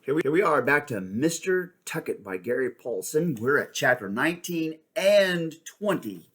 Here we are back to Mr. Tucket by Gary Paulson. We're at chapter 19 and 20.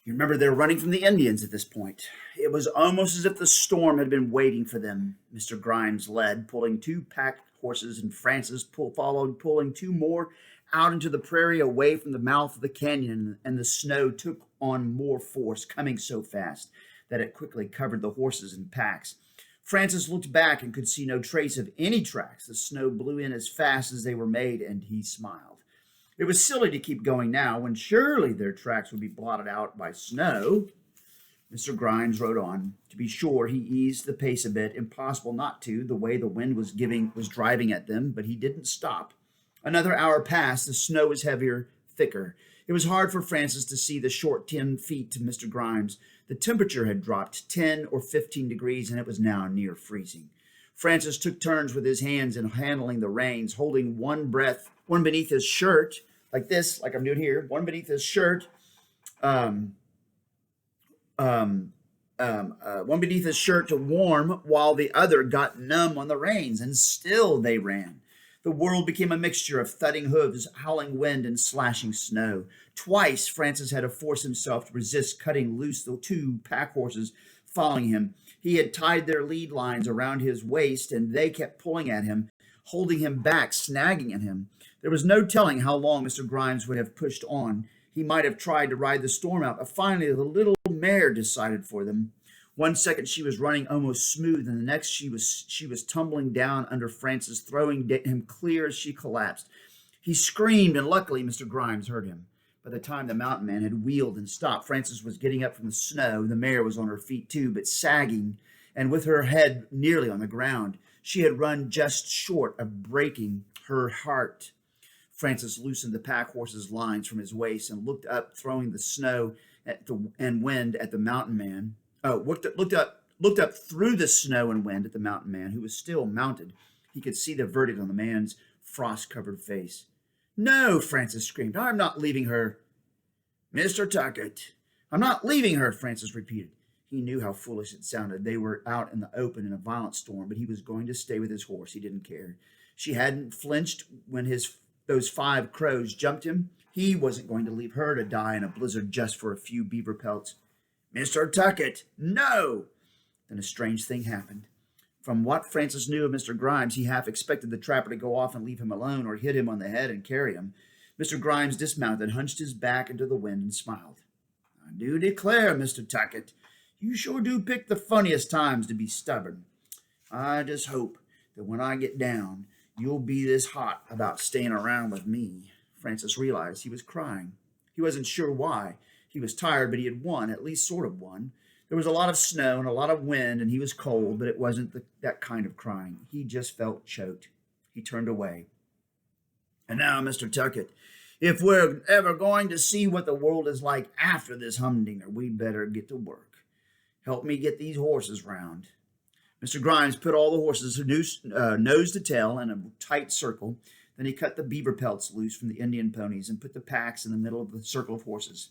You remember they're running from the Indians at this point. It was almost as if the storm had been waiting for them. Mr. Grimes led, pulling two pack horses, and Francis followed, pulling two more out into the prairie away from the mouth of the canyon, and the snow took on more force, coming so fast that it quickly covered the horses and packs. Francis looked back and could see no trace of any tracks. The snow blew in as fast as they were made, and he smiled. It was silly to keep going now, when surely their tracks would be blotted out by snow. Mr. Grimes rode on. To be sure, he eased the pace a bit. Impossible not to, the way the wind was driving at them, but he didn't stop. Another hour passed. The snow was heavier, thicker. It was hard for Francis to see the short 10 feet to Mr. Grimes. The temperature had dropped 10 or 15 degrees, and it was now near freezing. Francis took turns with his hands in handling the reins, holding one beneath his shirt, like this, like I'm doing here, one beneath his shirt, one beneath his shirt to warm, while the other got numb on the reins, and still they ran. The world became a mixture of thudding hooves, howling wind, and slashing snow. Twice Francis had to force himself to resist cutting loose the two pack horses following him. He had tied their lead lines around his waist, and they kept pulling at him, holding him back, snagging at him. There was no telling how long Mr. Grimes would have pushed on. He might have tried to ride the storm out, but finally the little mare decided for them. 1 second she was running almost smooth, and the next she was tumbling down under Francis, throwing him clear as she collapsed. He screamed, and luckily Mr. Grimes heard him. By the time the mountain man had wheeled and stopped, Francis was getting up from the snow. The mare was on her feet too, but sagging, and with her head nearly on the ground. She had run just short of breaking her heart. Francis loosened the pack horse's lines from his waist and looked up, throwing the snow and wind at the mountain man. Looked up through the snow and wind at the mountain man, who was still mounted. He could see the verdict on the man's frost-covered face. "No," Francis screamed. "I'm not leaving her." "Mr. Tucket, I'm not leaving her," Francis repeated. He knew how foolish it sounded. They were out in the open in a violent storm, but he was going to stay with his horse. He didn't care. She hadn't flinched when those 5 crows jumped him. He wasn't going to leave her to die in a blizzard just for a few beaver pelts. "Mr. Tucket, no!" Then a strange thing happened. From what Francis knew of Mr. Grimes, he half expected the trapper to go off and leave him alone, or hit him on the head and carry him. Mr. Grimes dismounted, hunched his back into the wind, and smiled. "I do declare, Mr. Tucket, you sure do pick the funniest times to be stubborn. I just hope that when I get down, you'll be this hot about staying around with me." Francis realized he was crying. He wasn't sure why. He was tired, but he had won, at least sort of won. There was a lot of snow and a lot of wind, and he was cold, but it wasn't that kind of crying. He just felt choked. He turned away. "And now, Mr. Tucket, if we're ever going to see what the world is like after this humdinger, we'd better get to work. Help me get these horses round." Mr. Grimes put all the horses nose to tail in a tight circle. Then he cut the beaver pelts loose from the Indian ponies and put the packs in the middle of the circle of horses.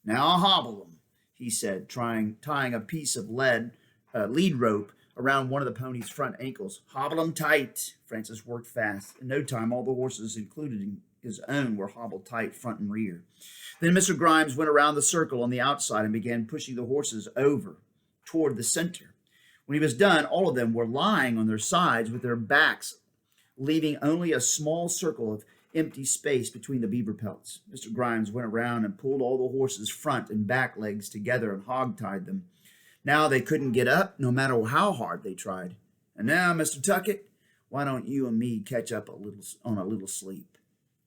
"Now hobble them," he said, tying a piece of lead rope around one of the pony's front ankles. "Hobble them tight." Francis worked fast. In no time, all the horses, including his own, were hobbled tight front and rear. Then Mr. Grimes went around the circle on the outside and began pushing the horses over toward the center. When he was done, all of them were lying on their sides with their backs, leaving only a small circle of empty space between the beaver pelts. Mr. Grimes went around and pulled all the horses' front and back legs together and hog-tied them. Now they couldn't get up, no matter how hard they tried. "And now, Mr. Tucket, why don't you and me catch up on a little sleep?"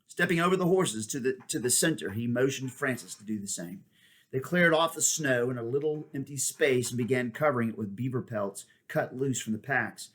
Stepping over the horses to the center, he motioned Francis to do the same. They cleared off the snow in a little empty space and began covering it with beaver pelts cut loose from the packs.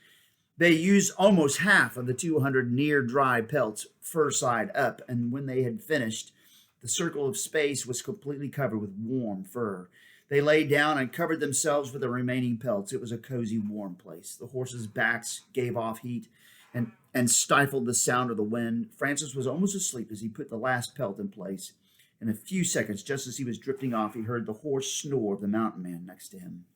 They used almost half of the 200 near-dry pelts, fur side up, and when they had finished, the circle of space was completely covered with warm fur. They lay down and covered themselves with the remaining pelts. It was a cozy, warm place. The horses' backs gave off heat and stifled the sound of the wind. Francis was almost asleep as he put the last pelt in place. In a few seconds, just as he was drifting off, he heard the hoarse snore of the mountain man next to him.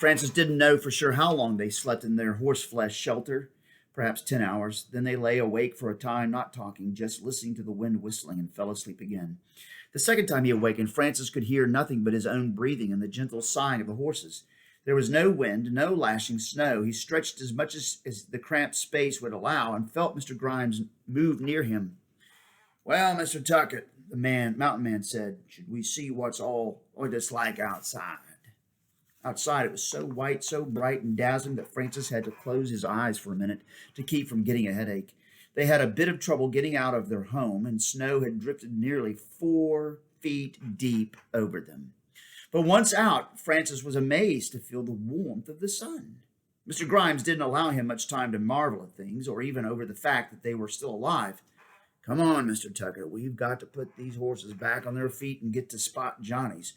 Francis didn't know for sure how long they slept in their horseflesh shelter, perhaps 10 hours. Then they lay awake for a time, not talking, just listening to the wind whistling, and fell asleep again. The second time he awakened, Francis could hear nothing but his own breathing and the gentle sighing of the horses. There was no wind, no lashing snow. He stretched as much as the cramped space would allow and felt Mr. Grimes move near him. "Well, Mr. Tucket," the mountain man said, "should we see what it's like outside?" Outside it was so white, so bright and dazzling that Francis had to close his eyes for a minute to keep from getting a headache. They had a bit of trouble getting out of their home, and snow had drifted nearly 4 feet deep over them. But once out, Francis was amazed to feel the warmth of the sun. Mr. Grimes didn't allow him much time to marvel at things, or even over the fact that they were still alive. "Come on, Mr. Tucker, we've got to put these horses back on their feet and get to Spot Johnny's.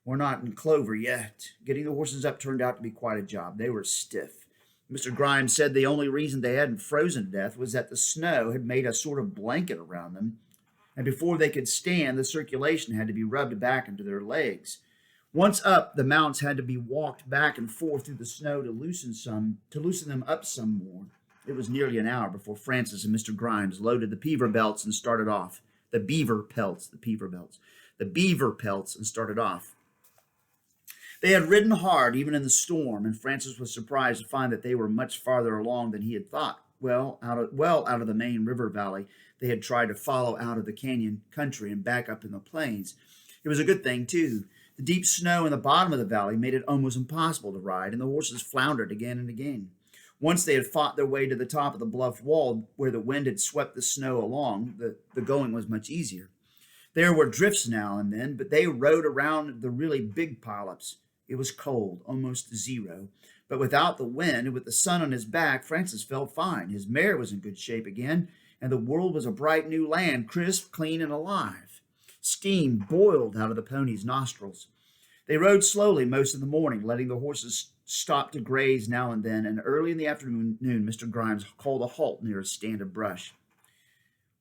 We're not in clover yet." Getting the horses up turned out to be quite a job. They were stiff. Mr. Grimes said the only reason they hadn't frozen to death was that the snow had made a sort of blanket around them, and before they could stand, the circulation had to be rubbed back into their legs. Once up, the mounts had to be walked back and forth through the snow to loosen them up some more. It was nearly an hour before Francis and Mr. Grimes loaded the beaver belts and started off. The beaver pelts and started off. They had ridden hard, even in the storm, and Francis was surprised to find that they were much farther along than he had thought. Well out of the main river valley, they had tried to follow out of the canyon country and back up in the plains. It was a good thing, too. The deep snow in the bottom of the valley made it almost impossible to ride, and the horses floundered again and again. Once they had fought their way to the top of the bluff wall where the wind had swept the snow along, the going was much easier. There were drifts now and then, but they rode around the really big pileups. It was cold, almost zero, but without the wind and with the sun on his back, Francis felt fine. His mare was in good shape again, and the world was a bright new land, crisp, clean, and alive. Steam boiled out of the pony's nostrils. They rode slowly most of the morning, letting the horses stop to graze now and then, and early in the afternoon, Mr. Grimes called a halt near a stand of brush.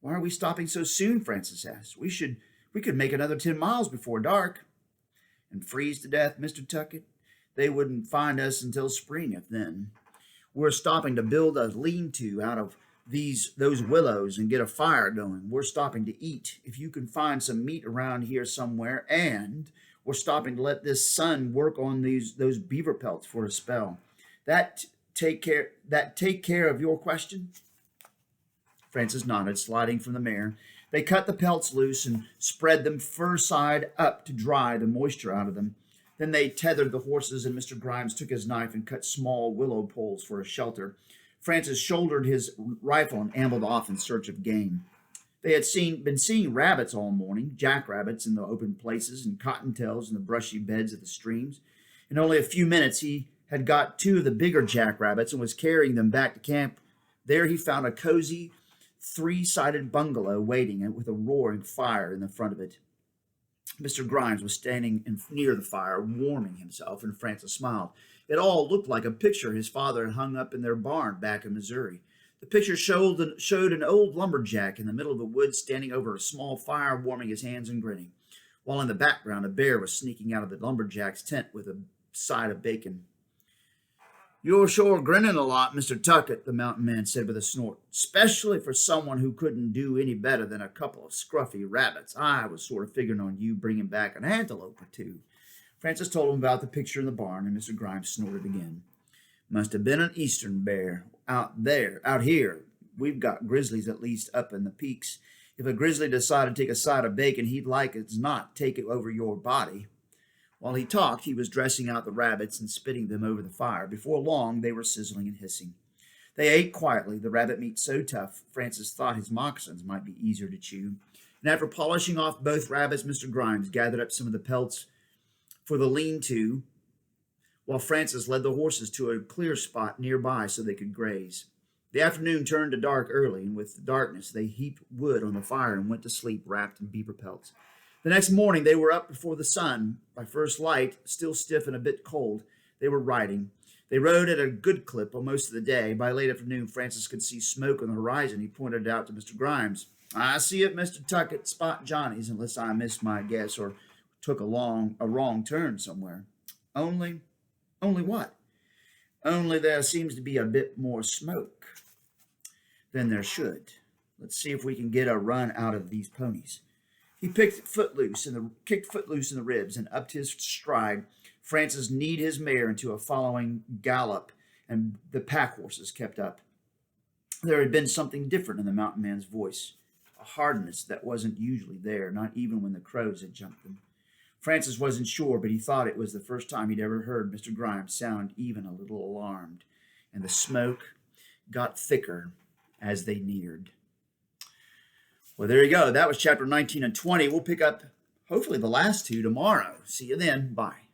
"Why are we stopping so soon?" Francis asked. We could make another 10 miles before dark." "And freeze to death, Mr. Tucket? They wouldn't find us until spring, if then. We're stopping to build a lean-to out of those willows and get a fire going. We're stopping to eat, if you can find some meat around here somewhere, and we're stopping to let this sun work on those beaver pelts for a spell. That take care of your question?" Francis nodded, sliding from the mare. They cut the pelts loose and spread them fur side up to dry the moisture out of them. Then they tethered the horses, and Mr. Grimes took his knife and cut small willow poles for a shelter. Francis shouldered his rifle and ambled off in search of game. They had been seeing rabbits all morning, jackrabbits in the open places and cottontails in the brushy beds of the streams. In only a few minutes he had got 2 of the bigger jackrabbits and was carrying them back to camp. There he found a cozy 3-sided bungalow waiting with a roaring fire in the front of it. Mr. Grimes was standing near the fire, warming himself, and Francis smiled. It all looked like a picture his father had hung up in their barn back in Missouri. The picture showed an old lumberjack in the middle of the woods standing over a small fire, warming his hands and grinning, while in the background a bear was sneaking out of the lumberjack's tent with a side of bacon. "You're sure grinning a lot, Mr. Tucket," the mountain man said with a snort, "especially for someone who couldn't do any better than a couple of scruffy rabbits. I was sort of figuring on you bringing back an antelope or 2. Francis told him about the picture in the barn, and Mr. Grimes snorted again. "Must have been an eastern bear. Out here, we've got grizzlies at least up in the peaks. If a grizzly decided to take a side of bacon, he'd like as not take it over your body." While he talked, he was dressing out the rabbits and spitting them over the fire. Before long, they were sizzling and hissing. They ate quietly, the rabbit meat so tough, Francis thought his moccasins might be easier to chew. And after polishing off both rabbits, Mr. Grimes gathered up some of the pelts for the lean-to, while Francis led the horses to a clear spot nearby so they could graze. The afternoon turned to dark early, and with the darkness, they heaped wood on the fire and went to sleep wrapped in beaver pelts. The next morning, they were up before the sun. By first light, still stiff and a bit cold, they were riding. They rode at a good clip most of the day. By late afternoon, Francis could see smoke on the horizon. He pointed it out to Mr. Grimes. "I see it, Mr. Tucket, Spot Johnny's, unless I missed my guess or took a wrong turn somewhere. Only Only what? Only there seems to be a bit more smoke than there should. Let's see if we can get a run out of these ponies. He kicked Footloose in the ribs and upped his stride. Francis kneed his mare into a following gallop, and the pack horses kept up. There had been something different in the mountain man's voice, a hardness that wasn't usually there, not even when the crows had jumped them. Francis wasn't sure, but he thought it was the first time he'd ever heard Mr. Grimes sound even a little alarmed, and the smoke got thicker as they neared. Well, there you go. That was chapter 19 and 20. We'll pick up hopefully the last two tomorrow. See you then. Bye.